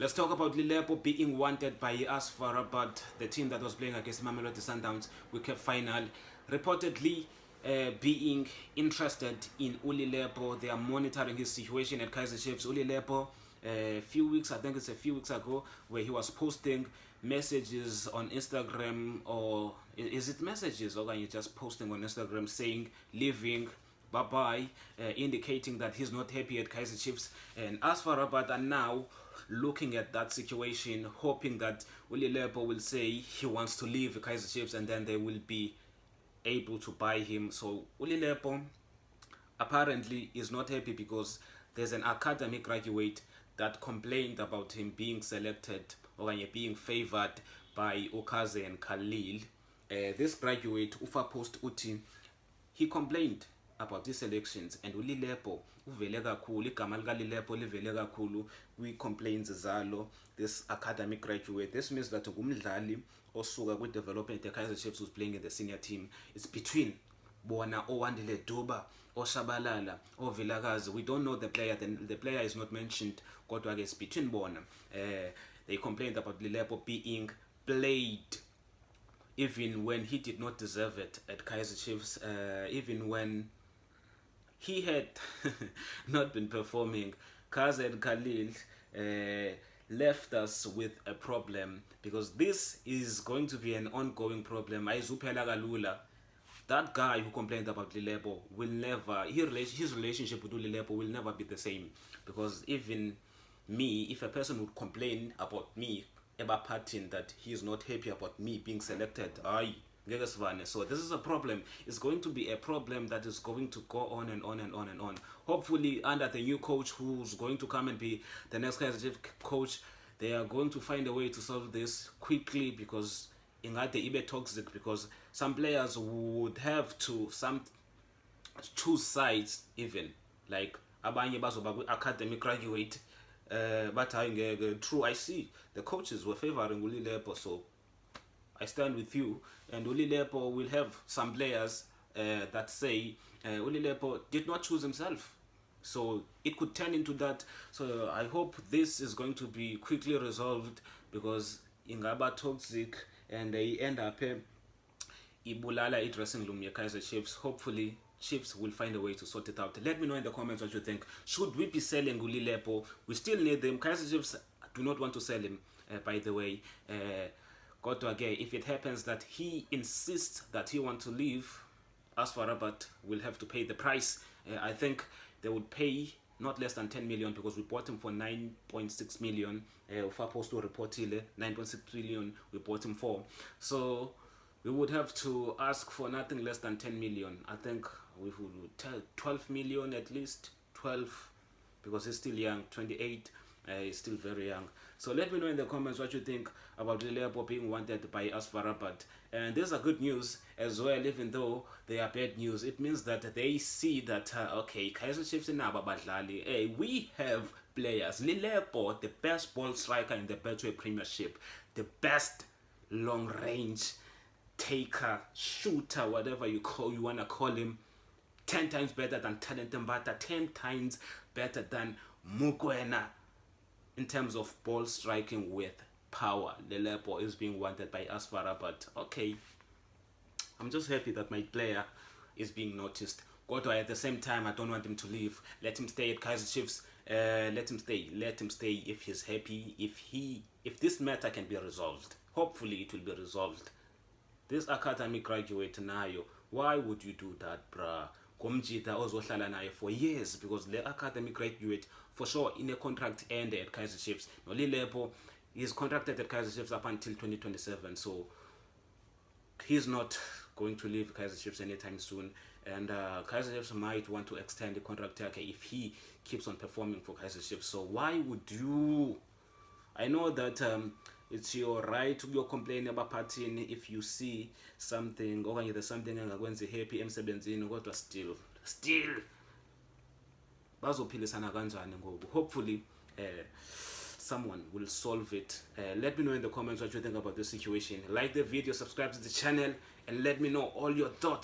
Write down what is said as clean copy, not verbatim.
Let's talk about Lilepo being wanted by AS FAR Rabat, the team that was playing against Mamelodi Sundowns weekend final, reportedly being interested in Ulilepo. They are monitoring his situation at Kaizer Chiefs. Ulilepo, a few weeks ago, where he was posting messages on Instagram, or is it messages, or are you just posting on Instagram saying leaving, bye-bye, indicating that he's not happy at Kaizer Chiefs. And AS FAR Rabat are now looking at that situation, hoping that Ulilepo will say he wants to leave Kaizer Chiefs, and then they will be able to buy him. So Ulilepo apparently is not happy because there's an academy graduate that complained about him being selected or being favored by Okaze and Khalil. This graduate, Ufa Post Uti, he complained about these elections, and Ulilepo uvele kakhulu, igama lika Lilepo livele kakhulu kwi-complaints zalo this academic graduate. This means that ngumdlali osuka kwi-development Kaizer Chiefs who's playing in the senior team. It's between bona Owandile Duba, Oshabalala, Vilakazi. We don't know the player, the player is not mentioned, kodwa it's between bona. They complained about Lilepo being played even when he did not deserve it at Kaizer Chiefs, even when he had not been performing. Kaz and Khalil left us with a problem, because this is going to be an ongoing problem. Aizuphela kalula. That guy who complained about Lilepo will never, his relationship with Lilepo will never be the same. Because even me, if a person would complain about me, about parting, that he is not happy about me being selected, so this is a problem. It's going to be a problem that is going to go on and on and on and on. Hopefully under the new coach who's going to come and be the next Kaizer Chiefs coach, they are going to find a way to solve this quickly, because ingade ibe toxic, because some players would have to choose sides, even like abanye bazoba academic graduate, but true, I see the coaches were favoring Ulilepo, so I stand with you. And Ulilepo will have some players that say Ulilepo did not choose himself, so it could turn into that. So I hope this is going to be quickly resolved, because ingaba toxic and they end up ibulala dressing room ya Kaizer Chiefs. Hopefully Chiefs will find a way to sort it out. Let me know in the comments what you think. Should we be selling Ulilepo? We still need them. Kaizer Chiefs do not want to sell him, by the way. Again, if it happens that he insists that he wants to leave, AS FAR Rabat will have to pay the price. I think they would pay not less than 10 million, because we bought him for 9.6 million. Ufa Post report 9.6 million we bought him for. So we would have to ask for nothing less than 10 million. I think we would tell 12 million at least, 12, because he's still young, 28. He's still very young. So let me know in the comments what you think about Lilepo being wanted by AS FAR Rabat. And these are good news as well, even though they are bad news. It means that they see that, okay, Kaizer Chiefs in Abadlali, hey, we have players. Lilepo, the best ball striker in the Betway Premiership, the best long range taker, shooter, whatever you want to call him, 10 times better than Talent Mbata, 10 times better than Mukwena in terms of ball striking with power. Lilepo is being wanted by AS FAR Rabat. Okay, I'm just happy that my player is being noticed. At the same time, I don't want him to leave. Let him stay at Kaizer Chiefs. Let him stay if he's happy. If this matter can be resolved, hopefully it will be resolved. This academic graduate nayo, why would you do that, bruh? Komjita ozohlala naye for years, because the academic graduate for sure in a contract end at Kaizer Chiefs. No, Lilepo is contracted at Kaizer Chiefs up until 2027, so he's not going to leave Kaizer Chiefs anytime soon. And Kaizer Chiefs might want to extend the contract if he keeps on performing for Kaizer Chiefs. So why would you? I know that it's your right to go complain about partying if you see something, or there's something engakwenzi happy emsebenzini, kodwa still bazophilisana kanjani ngoku. Hopefully someone will solve it. Let me know in the comments what you think about this situation. Like the video, subscribe to the channel, and let me know all your thoughts.